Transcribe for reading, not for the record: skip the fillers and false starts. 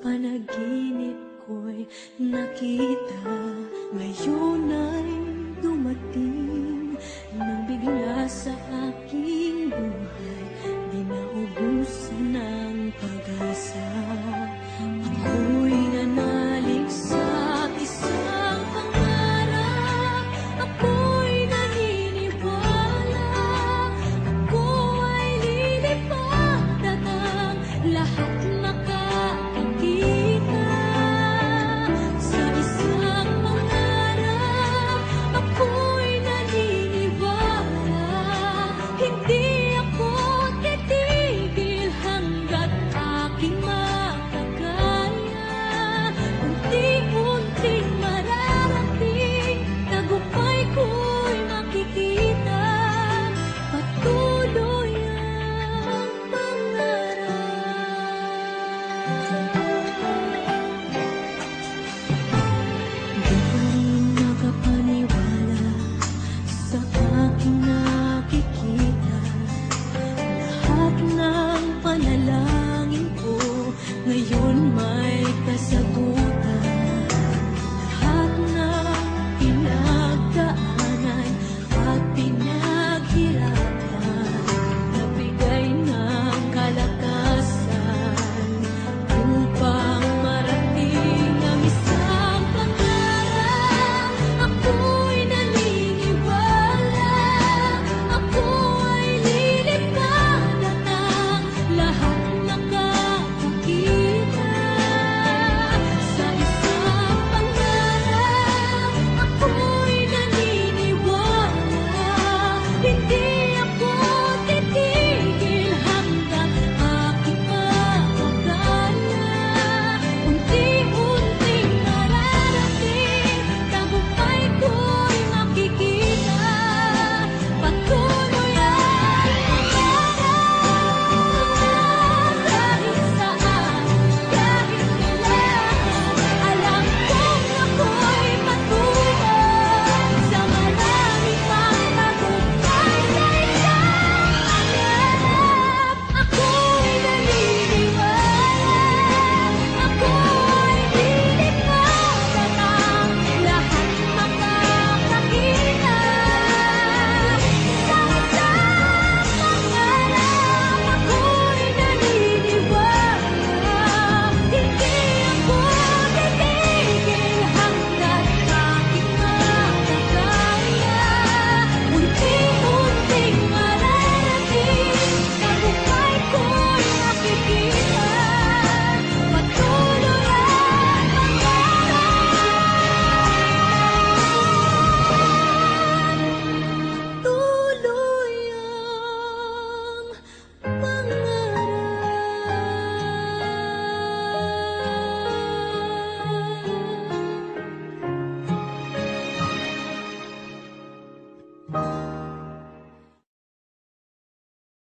panaginip ko'y nakita. Ngayon ay dumating nang bigla sa aking buhay, di naubusan ng pag-asa. Ako'y nanalig sa isang pangarap, ako'y naniniwala, ako ay lilipad at ang lahat makakakita. Sa isang pangarap, ako'y naniniwala, hindi ako titigil hanggat aking makakaya. Unti-unting mararating, tagumpay ko'y makikita, patuloy ang pangarap. Di pa rin nakapaniwala sa aking nakikita. Lahat ng panalangin ko ngayon